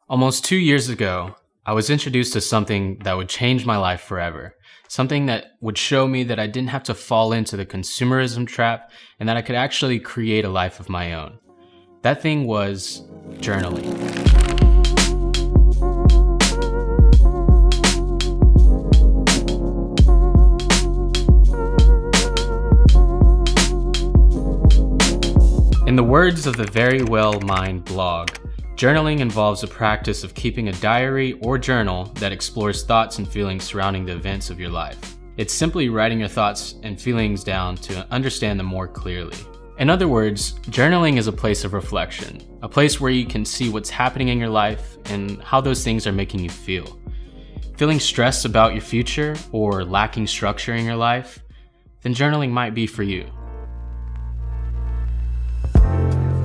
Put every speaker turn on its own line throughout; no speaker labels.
Almost 2 years ago, I was introduced to something that would change my life forever. Something that would show me that I didn't have to fall into the consumerism trap and that I could actually create a life of my own. That thing was journaling. In the words of the Very Well Mind blog, journaling involves the practice of keeping a diary or journal that explores thoughts and feelings surrounding the events of your life. It's simply writing your thoughts and feelings down to understand them more clearly. In other words, journaling is a place of reflection, a place where you can see what's happening in your life and how those things are making you feel. Feeling stressed about your future or lacking structure in your life? Then journaling might be for you.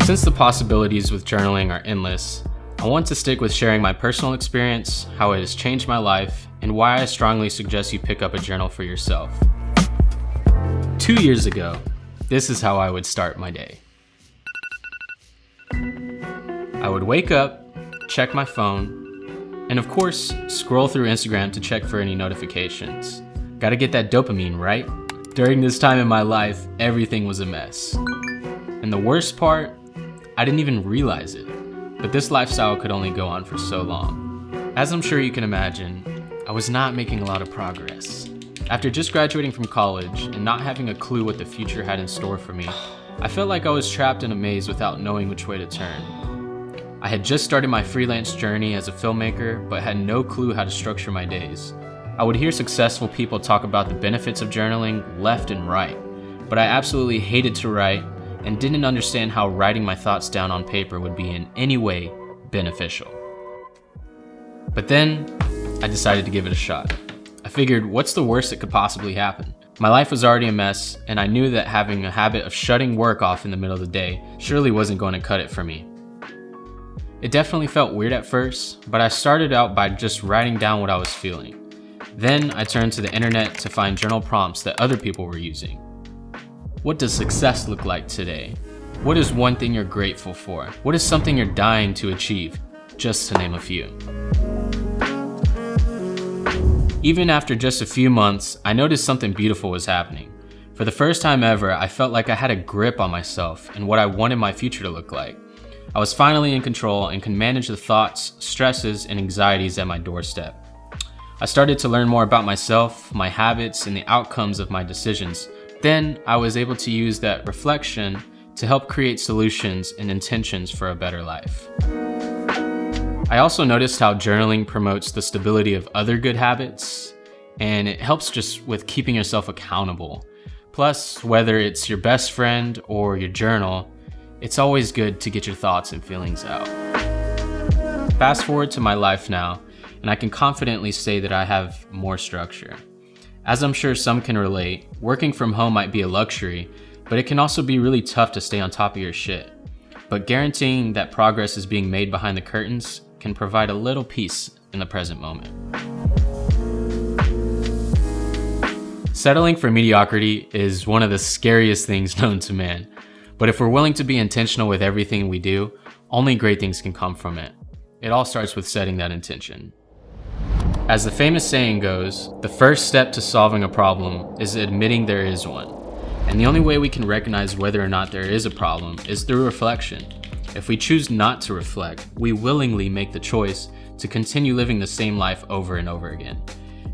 Since the possibilities with journaling are endless, I want to stick with sharing my personal experience, how it has changed my life, and why I strongly suggest you pick up a journal for yourself. 2 years ago, this is how I would start my day. I would wake up, check my phone, and of course, scroll through Instagram to check for any notifications. Gotta get that dopamine, right? During this time in my life, everything was a mess. And the worst part, I didn't even realize it, but this lifestyle could only go on for so long. As I'm sure you can imagine, I was not making a lot of progress. After just graduating from college and not having a clue what the future had in store for me, I felt like I was trapped in a maze without knowing which way to turn. I had just started my freelance journey as a filmmaker, but had no clue how to structure my days. I would hear successful people talk about the benefits of journaling left and right, but I absolutely hated to write and didn't understand how writing my thoughts down on paper would be in any way beneficial. But then, I decided to give it a shot. I figured, what's the worst that could possibly happen? My life was already a mess, and I knew that having a habit of shutting work off in the middle of the day surely wasn't going to cut it for me. It definitely felt weird at first, but I started out by just writing down what I was feeling. Then I turned to the internet to find journal prompts that other people were using. What does success look like today? What is one thing you're grateful for? What is something you're dying to achieve? Just to name a few. Even after just a few months, I noticed something beautiful was happening. For the first time ever, I felt like I had a grip on myself and what I wanted my future to look like. I was finally in control and could manage the thoughts, stresses, and anxieties at my doorstep. I started to learn more about myself, my habits, and the outcomes of my decisions. Then I was able to use that reflection to help create solutions and intentions for a better life. I also noticed how journaling promotes the stability of other good habits, and it helps just with keeping yourself accountable. Plus, whether it's your best friend or your journal, it's always good to get your thoughts and feelings out. Fast forward to my life now, and I can confidently say that I have more structure. As I'm sure some can relate, working from home might be a luxury, but it can also be really tough to stay on top of your shit. But guaranteeing that progress is being made behind the curtains can provide a little peace in the present moment. Settling for mediocrity is one of the scariest things known to man. But if we're willing to be intentional with everything we do, only great things can come from it. It all starts with setting that intention. As the famous saying goes, the first step to solving a problem is admitting there is one. And the only way we can recognize whether or not there is a problem is through reflection. If we choose not to reflect, we willingly make the choice to continue living the same life over and over again.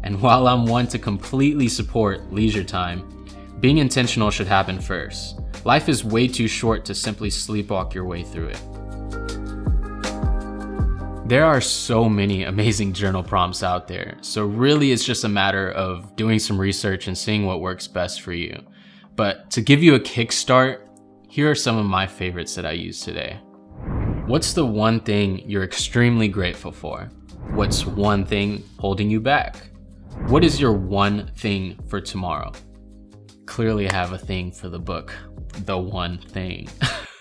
And while I'm one to completely support leisure time, being intentional should happen first. Life is way too short to simply sleepwalk your way through it. There are so many amazing journal prompts out there, so really it's just a matter of doing some research and seeing what works best for you. But to give you a kickstart, here are some of my favorites that I use today. What's the one thing you're extremely grateful for? What's one thing holding you back? What is your one thing for tomorrow? Clearly I have a thing for the book, The One Thing.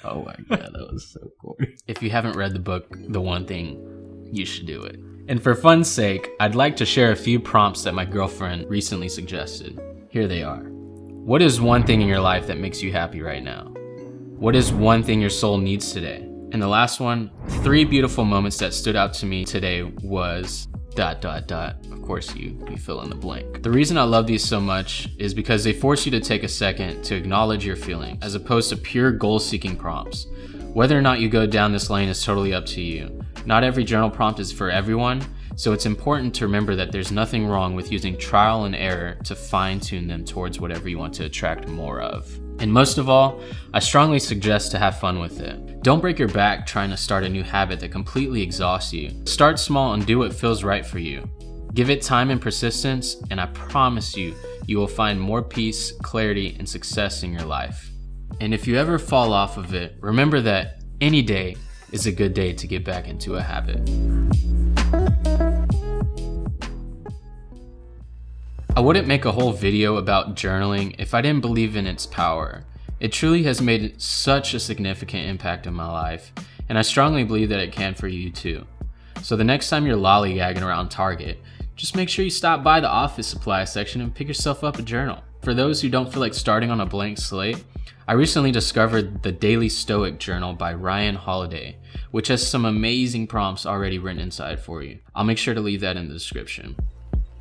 Oh my god, that was so cool.
If you haven't read the book, The One Thing, you should do it. And for fun's sake, I'd like to share a few prompts that my girlfriend recently suggested. Here they are. What is one thing in your life that makes you happy right now? What is one thing your soul needs today? And the last one, 3 beautiful moments that stood out to me today was ... Of course, you fill in the blank. The reason I love these so much is because they force you to take a second to acknowledge your feelings, as opposed to pure goal-seeking prompts. Whether or not you go down this lane is totally up to you. Not every journal prompt is for everyone, so it's important to remember that there's nothing wrong with using trial and error to fine-tune them towards whatever you want to attract more of. And most of all, I strongly suggest to have fun with it. Don't break your back trying to start a new habit that completely exhausts you. Start small and do what feels right for you. Give it time and persistence, and I promise you, you will find more peace, clarity, and success in your life. And if you ever fall off of it, remember that any day is a good day to get back into a habit. I wouldn't make a whole video about journaling if I didn't believe in its power. It truly has made such a significant impact in my life, and I strongly believe that it can for you too. So the next time you're lollygagging around Target, just make sure you stop by the office supply section and pick yourself up a journal. For those who don't feel like starting on a blank slate, I recently discovered the Daily Stoic Journal by Ryan Holiday, which has some amazing prompts already written inside for you. I'll make sure to leave that in the description.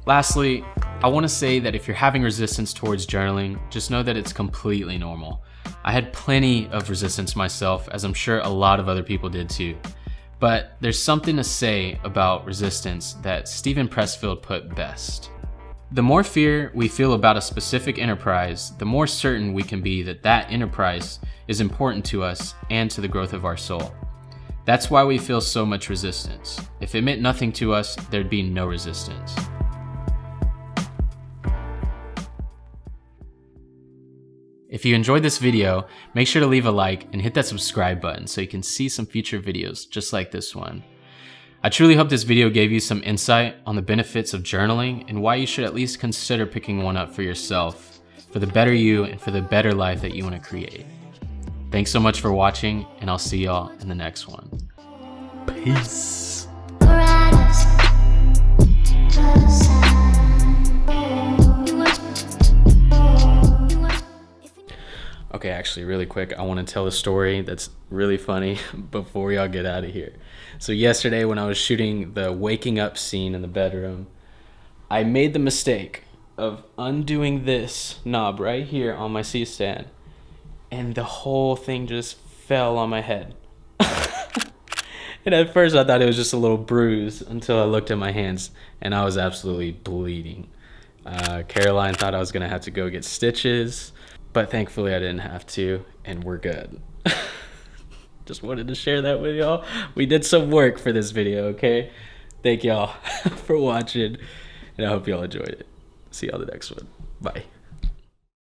Lastly, I want to say that if you're having resistance towards journaling, just know that it's completely normal. I had plenty of resistance myself, as I'm sure a lot of other people did too. But there's something to say about resistance that Steven Pressfield put best. The more fear we feel about a specific enterprise, the more certain we can be that that enterprise is important to us and to the growth of our soul. That's why we feel so much resistance. If it meant nothing to us, there'd be no resistance. If you enjoyed this video, make sure to leave a like and hit that subscribe button so you can see some future videos just like this one. I truly hope this video gave you some insight on the benefits of journaling and why you should at least consider picking one up for yourself, for the better you and for the better life that you want to create. Thanks so much for watching, and I'll see y'all in the next one.
Peace.
Okay, actually, really quick, I want to tell a story that's really funny before y'all get out of here. So yesterday when I was shooting the waking up scene in the bedroom, I made the mistake of undoing this knob right here on my C-stand, and the whole thing just fell on my head. And at first I thought it was just a little bruise until I looked at my hands, and I was absolutely bleeding. Caroline thought I was going to have to go get stitches, but thankfully I didn't have to, and we're good. Just wanted to share that with y'all. We did some work for this video, okay? Thank y'all for watching, and I hope y'all enjoyed it. See y'all the next one. Bye.